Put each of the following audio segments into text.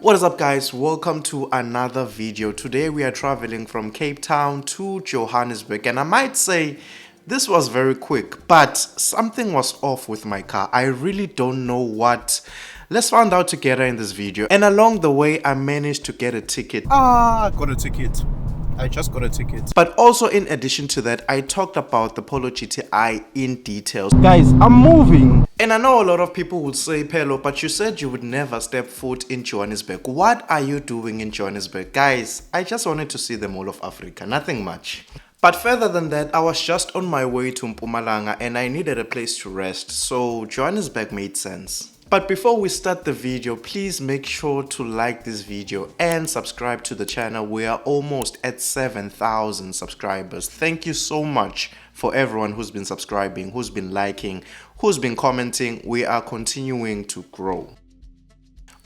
What is up, guys? Welcome to another video. Today we are traveling from Cape Town to Johannesburg, and I might say this was very quick, but something was off with my car. I really don't know what. Let's find out together in this video. And along the way I managed to get a ticket. Got a ticket. I just got a ticket. But also, in addition to that, I talked about the Polo GTI in details. Guys, I'm moving. And I know a lot of people would say, Pelo, but you said you would never step foot in Johannesburg. What are you doing in Johannesburg? Guys, I just wanted to see the Mall of Africa, nothing much. But further than that, I was just on my way to Mpumalanga and I needed a place to rest, so Johannesburg made sense. But before we start the video, please make sure to like this video and subscribe to the channel. We are almost at 7,000 subscribers. Thank you so much for everyone who's been subscribing, who's been liking, who's been commenting. We are continuing to grow.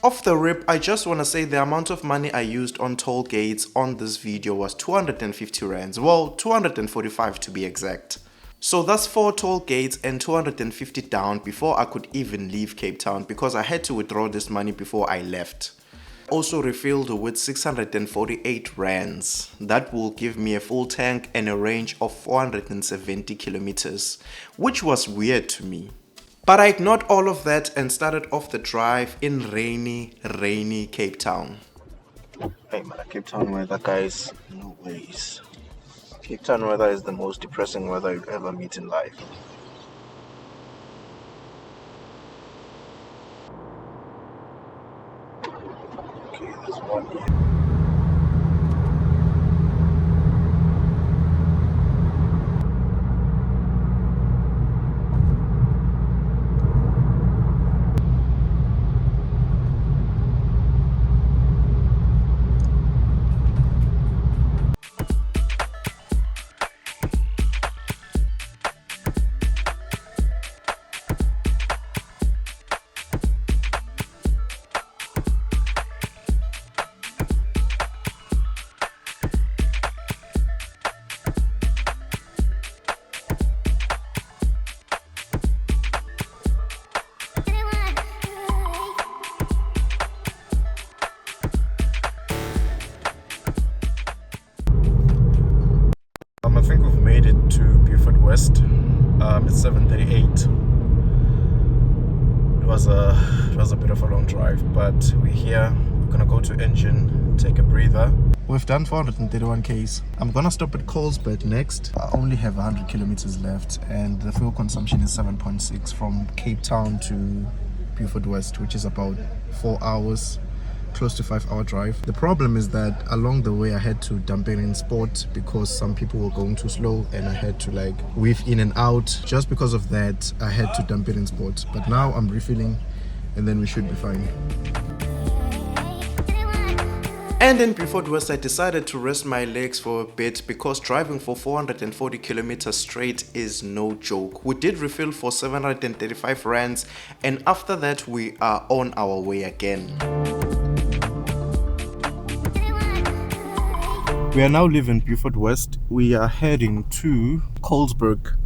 Off the rip, I just want to say the amount of money I used on toll gates on this video was 250 rands. Well, 245 to be exact. So that's 4 toll gates and 250 down before I could even leave Cape Town, because I had to withdraw this money before I left. Also refilled with 648 rands. That will give me a full tank and a range of 470 kilometers, which was weird to me. But I ignored all of that and started off the drive in rainy Cape Town. Hey man, Cape Town weather, guys. No ways. Cape Town weather is the most depressing weather you'll ever meet in life. Okay, there's one here. I think we've made it to Beaufort West. It's 7:38. It was a bit of a long drive, but we're here. We're gonna go to engine, take a breather. We've done 431 k's. I'm gonna stop at Colesberg next. I only have 100 kilometers left, and the fuel consumption is 7.6 from Cape Town to Beaufort West, which is about 4 hours. Close to 5-hour drive. The problem is that along the way I had to dump it in sport because some people were going too slow and I had to like weave in and out. Just because of that I had to dump it in sport, but now I'm refilling and then we should be fine. And in Beaufort West, I decided to rest my legs for a bit because driving for 440 kilometers straight is no joke. We did refill for 735 rands, and after that we are on our way again. We are now leaving Beaufort West. We are heading to Colesberg,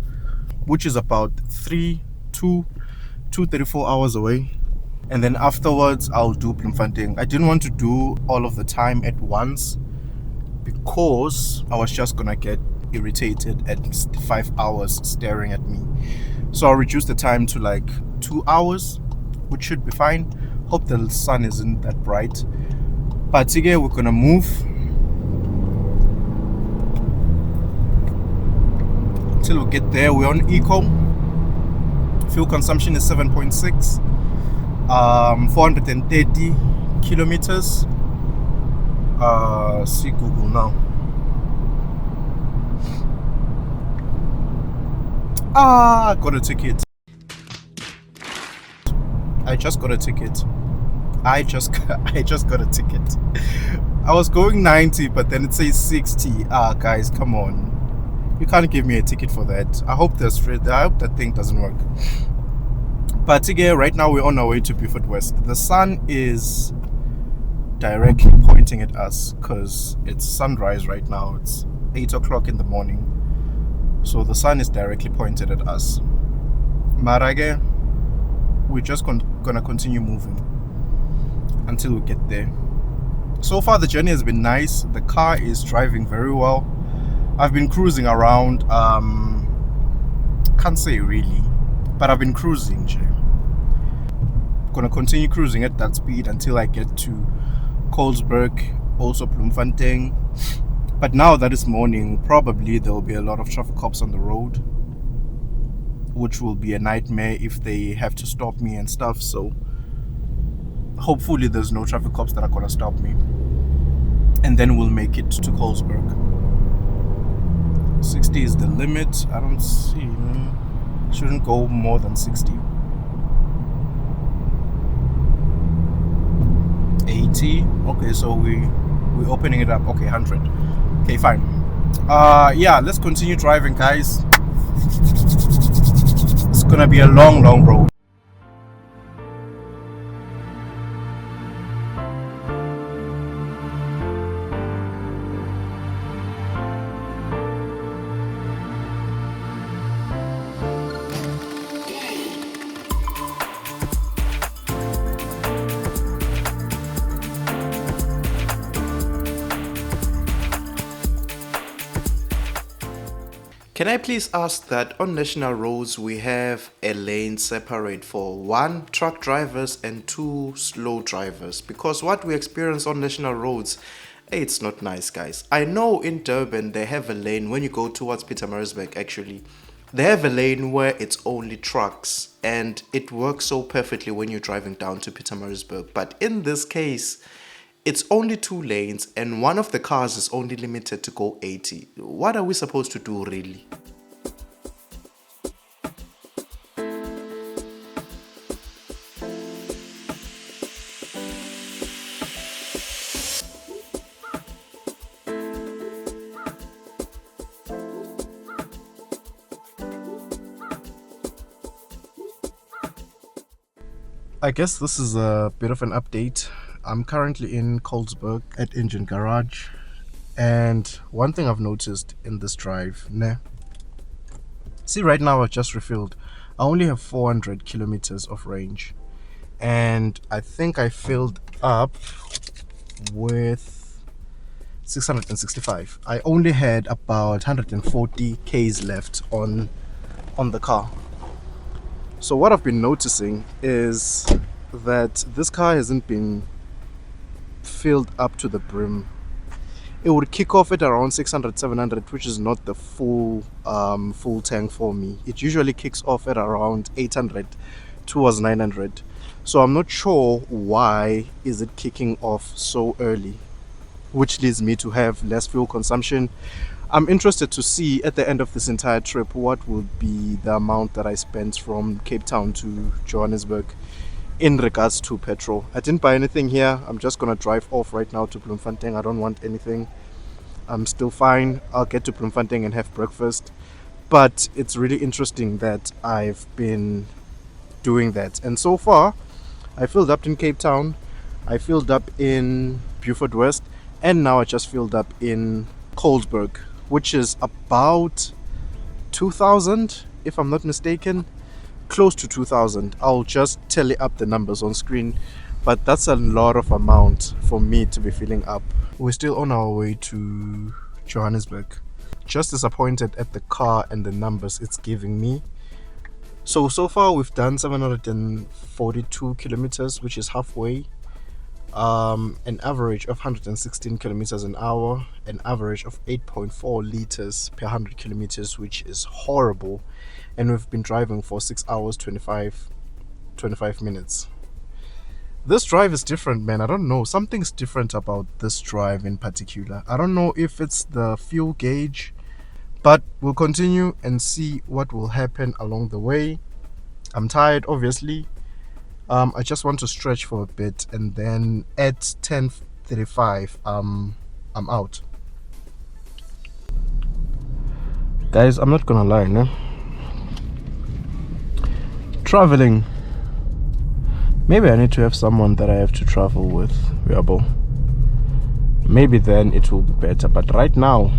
which is about 2-34 hours away. And then afterwards, I'll do Bloemfontein. I didn't want to do all of the time at once because I was just gonna get irritated at 5 hours staring at me. So I'll reduce the time to like 2 hours, which should be fine. Hope the sun isn't that bright. But today we're gonna move. Till we get there, we're on eco. Fuel consumption is 7.6, 430 kilometers. See Google now. Got a ticket. I just got a ticket. I just got a ticket. I was going 90, but then it says 60. Guys, come on. You can't give me a ticket for that. I hope that thing doesn't work. But again, right now we're on our way to Beaufort West. The sun is directly pointing at us because it's sunrise right now. It's 8 o'clock in the morning. So the sun is directly pointed at us. Marage, we're just gonna continue moving. until we get there. So far the journey has been nice. The car is driving very well. I've been cruising around, can't say really, but I've been cruising. Gonna continue cruising at that speed until I get to Colesberg, also Bloemfontein. But now that it's morning, probably there will be a lot of traffic cops on the road, which will be a nightmare if they have to stop me and stuff. So hopefully there's no traffic cops that are gonna stop me, and then we'll make it to Colesberg. 60 is the limit. I don't see, shouldn't go more than 60. 80. Okay, so we're opening it up. Okay, 100. Okay, fine. Yeah, let's continue driving, guys. It's gonna be a long road. Can I please ask that on national roads we have a lane separate for 1 truck drivers and 2 slow drivers? Because what we experience on national roads, it's not nice, guys. I know in Durban they have a lane when you go towards Pietermaritzburg. Actually, they have a lane where it's only trucks, and it works so perfectly when you're driving down to Pietermaritzburg. But in this case, it's only 2 lanes and one of the cars is only limited to go 80. What are we supposed to do, really? I guess this is a bit of an update. I'm currently in Colesberg at Engine Garage, and one thing I've noticed in this drive, see, right now I just refilled. I only have 400 kilometers of range, and I think I filled up with 665. I only had about 140 k's left on the car. So what I've been noticing is that this car hasn't been filled up to the brim. It would kick off at around 600, 700, which is not the full tank for me. It usually kicks off at around 800 towards 900. So I'm not sure why is it kicking off so early, which leads me to have less fuel consumption. I'm interested to see at the end of this entire trip what will be the amount that I spent from Cape Town to Johannesburg in regards to petrol. I didn't buy anything here. I'm just gonna drive off right now to Bloemfontein. I don't want anything. I'm still fine. I'll get to Bloemfontein and have breakfast. But it's really interesting that I've been doing that. And so far, I filled up in Cape Town, I filled up in Beaufort West, and now I just filled up in Colesberg, which is about 2,000, if I'm not mistaken, close to 2,000. I'll just tally up the numbers on screen, but that's a lot of amount for me to be filling up. We're still on our way to Johannesburg. Just disappointed at the car and the numbers it's giving me. So far we've done 742 kilometers, which is halfway. An average of 116 kilometers an hour, an average of 8.4 liters per 100 kilometers, which is horrible. And we've been driving for 6 hours 25 minutes. This drive is different, man. I don't know, something's different about this drive in particular. I don't know if it's the fuel gauge, but we'll continue and see what will happen along the way. I'm tired, obviously. I just want to stretch for a bit, and then at 10:35 I'm out. Guys, I'm not gonna lie, traveling, maybe I need to have someone that I have to travel with. Maybe then it will be better, but right now,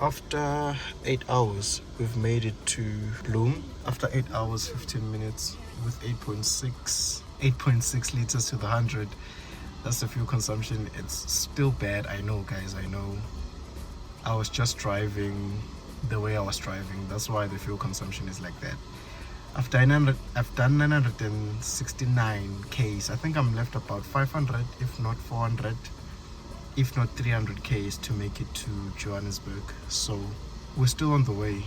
After 8 hours, we've made it to Bloom. After 8 hours, 15 minutes with 8.6 liters to the 100. That's the fuel consumption. It's still bad, I know, guys, I know. I was just driving the way I was driving. That's why the fuel consumption is like that. I've done 969 Ks. I think I'm left about 500, if not 400, if not 300 Ks to make it to Johannesburg. So we're still on the way.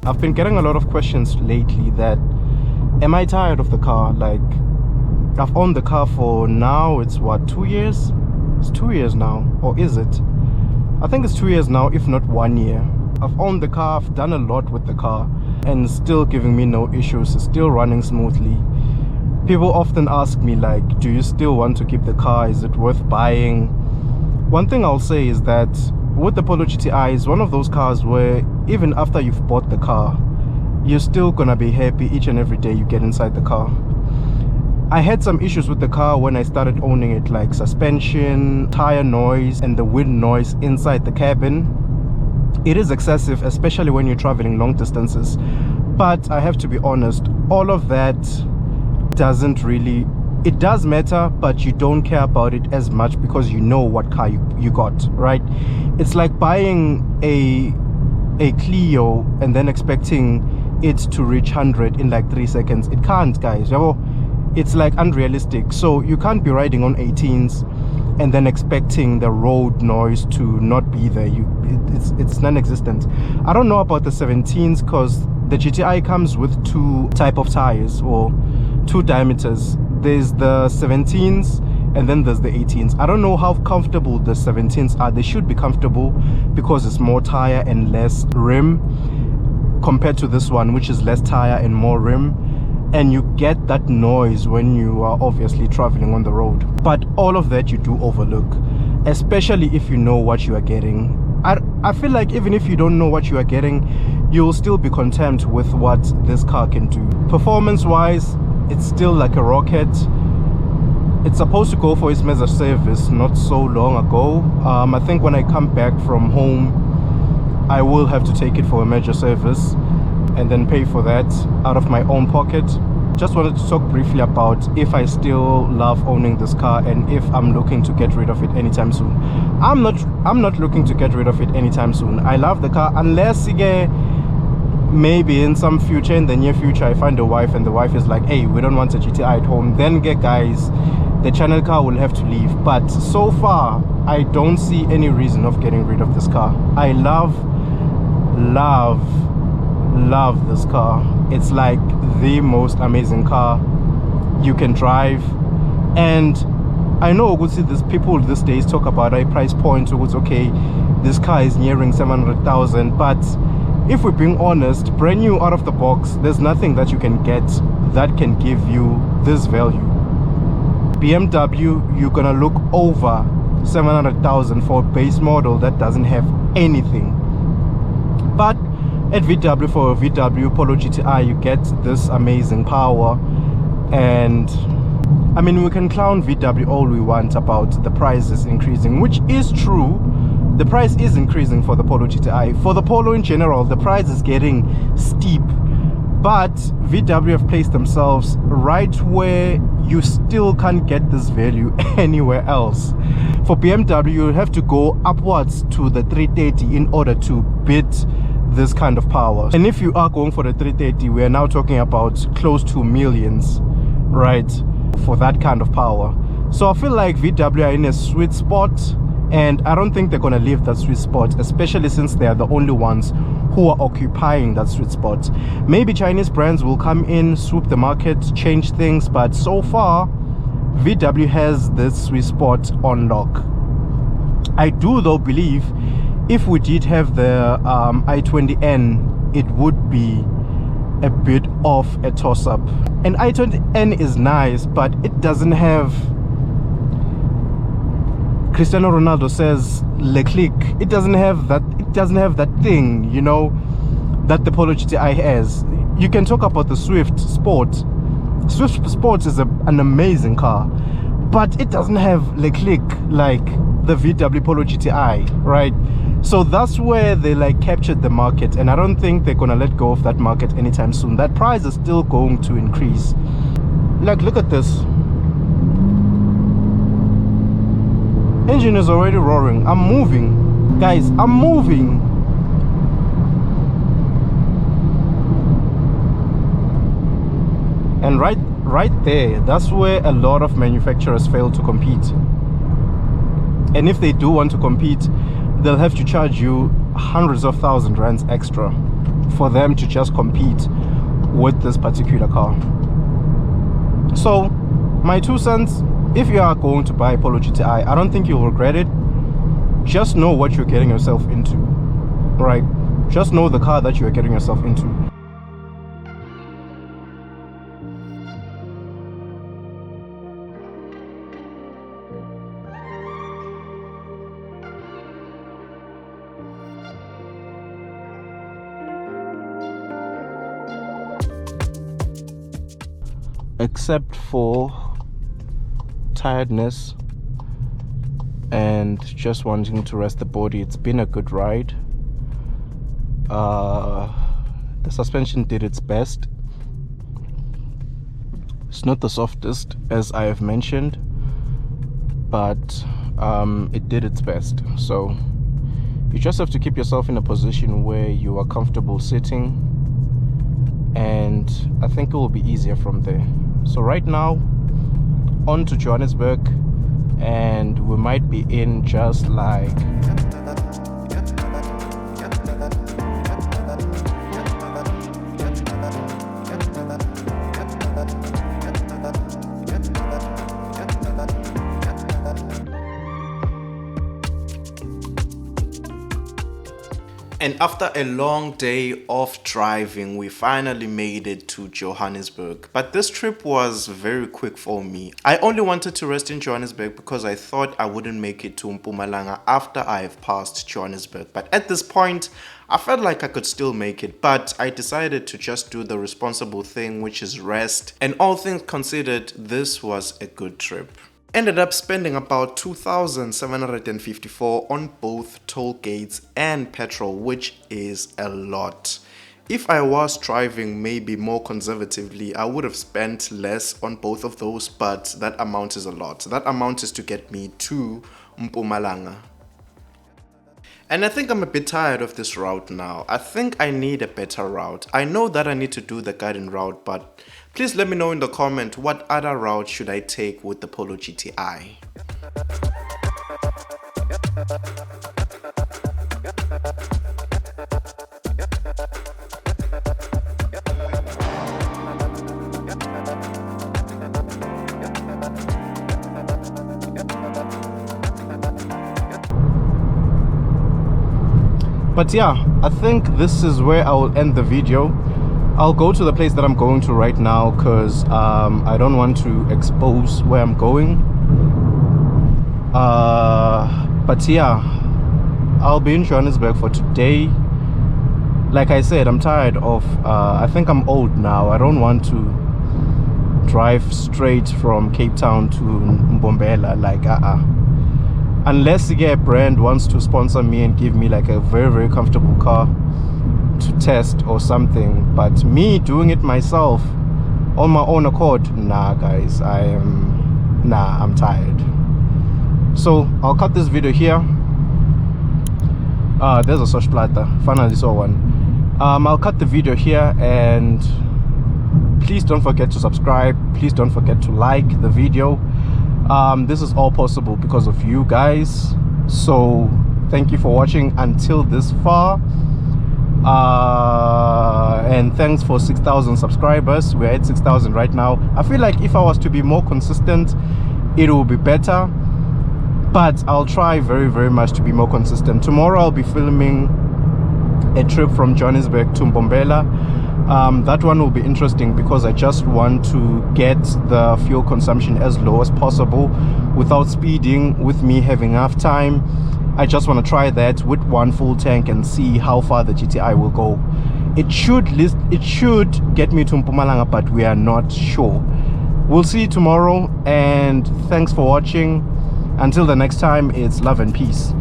I've been getting a lot of questions lately that, am I tired of the car? Like, I've owned the car for now, it's what, 2 years? It's 2 years now, or is it? I think it's 2 years now, if not 1 year. I've owned the car, I've done a lot with the car, and it's still giving me no issues, it's still running smoothly. People often ask me like, do you still want to keep the car? Is it worth buying? One thing I'll say is that with the Polo GTI, is one of those cars where even after you've bought the car, you're still gonna be happy each and every day you get inside the car. I had some issues with the car when I started owning it, like suspension, tire noise, and the wind noise inside the cabin. It is excessive, especially when you're traveling long distances. But I have to be honest, all of that doesn't really, it does matter, but you don't care about it as much because you know what car you got, right? It's like buying a Clio and then expecting it to reach 100 in like 3 seconds. It can't, guys. It's like unrealistic. So you can't be riding on 18s and then expecting the road noise to not be there. It's non-existent. I don't know about the 17s because the GTI comes with two type of tires, or two diameters. There's the 17s and then there's the 18s. I don't know how comfortable the 17s are. They should be comfortable because it's more tire and less rim compared to this one, which is less tire and more rim, and you get that noise when you are obviously traveling on the road. But all of that you do overlook, especially if you know what you are getting. I feel like even if you don't know what you are getting, you'll still be content with what this car can do. Performance wise, it's still like a rocket. It's supposed to go for its major service not so long ago. I think when I come back from home, I will have to take it for a major service and then pay for that out of my own pocket. Just wanted to talk briefly about if I still love owning this car and if I'm looking to get rid of it anytime soon. I'm not looking to get rid of it anytime soon. I love the car, unless maybe in some future, in the near future, I find a wife and the wife is like, hey, we don't want a GTI at home. Then guys, the channel car will have to leave. But so far, I don't see any reason of getting rid of this car. I love this car. It's like the most amazing car you can drive. And I know there's people these days talk about a price point, so it's okay, this car is nearing 700,000, but if we're being honest, brand new out of the box, there's nothing that you can get that can give you this value. BMW, you're gonna look over 700,000 for a base model that doesn't have anything. But at VW, for a VW Polo GTI, you get this amazing power. And I mean, we can clown VW all we want about the price is increasing, which is true. The price is increasing for the Polo GTI. For the Polo in general, the price is getting steep. But VW have placed themselves right where you still can't get this value anywhere else. For BMW, you have to go upwards to the 330 in order to beat this kind of power. And if you are going for the 330, we are now talking about close to millions, right, for that kind of power. So I feel like VW are in a sweet spot, and I don't think they're gonna leave that sweet spot, especially since they are the only ones who are occupying that sweet spot. Maybe Chinese brands will come in, swoop the market, change things, but so far VW has this sweet spot on lock. I do though believe if we did have the i20N, it would be a bit of a toss-up. And i20N is nice, but it doesn't have, Cristiano Ronaldo says, le click. It doesn't have that thing, you know. that the Polo GTI has. You can talk about the Swift Sport. Swift Sport is an amazing car, but it doesn't have the click like the VW Polo GTI, right? So that's where they like captured the market, and I don't think they're gonna let go of that market anytime soon. That price is still going to increase. Like, look at this. Engine is already roaring. I'm moving, guys. I'm moving. And right there, that's where a lot of manufacturers fail to compete. And if they do want to compete, they'll have to charge you hundreds of thousands of rands extra for them to just compete with this particular car. So, my 2 cents, if you are going to buy Polo GTI, I don't think you'll regret it. Just know what you're getting yourself into, right? Just know the car that you're getting yourself into. Except for tiredness and just wanting to rest the body, it's been a good ride. The suspension did its best. It's not the softest, as I have mentioned, but it did its best. So you just have to keep yourself in a position where you are comfortable sitting, and I think it will be easier from there. So right now, on to Johannesburg, and we might be in just like And after a long day of driving, we finally made it to Johannesburg. But this trip was very quick for me. I only wanted to rest in Johannesburg because I thought I wouldn't make it to Mpumalanga after I have passed Johannesburg. But at this point, I felt like I could still make it. But I decided to just do the responsible thing, which is rest. And all things considered, this was a good trip. Ended up spending about 2,754 on both toll gates and petrol, which is a lot. If I was driving maybe more conservatively, I would have spent less on both of those, but that amount is a lot. That amount is to get me to Mpumalanga. And I think I'm a bit tired of this route now. I think I need a better route. I know that I need to do the garden route, but please let me know in the comment what other route should I take with the Polo GTI. But yeah, I think this is where I will end the video. I'll go to the place that I'm going to right now because I don't want to expose where I'm going. But yeah, I'll be in Johannesburg for today. Like I said, I'm tired of, I think I'm old now. I don't want to drive straight from Cape Town to Mbombela, like unless a brand wants to sponsor me and give me like a very, very comfortable car to test or something. But me doing it myself on my own accord, nah guys, I'm tired. So I'll cut this video here. There's a Sosh Plata, finally saw one. I'll cut the video here, and please don't forget to subscribe, please don't forget to like the video. This is all possible because of you guys, so thank you for watching until this far. And thanks for 6,000 subscribers. We're at 6,000 right now. I feel like if I was to be more consistent, it will be better, but I'll try very, very much to be more consistent. Tomorrow I'll be filming a trip from Johannesburg to Mbombela. That one will be interesting because I just want to get the fuel consumption as low as possible without speeding, with me having enough time. I just want to try that with one full tank and see how far the GTI will go. It should get me to Mpumalanga, but we are not sure. We'll see you tomorrow, and thanks for watching. Until the next time, it's love and peace.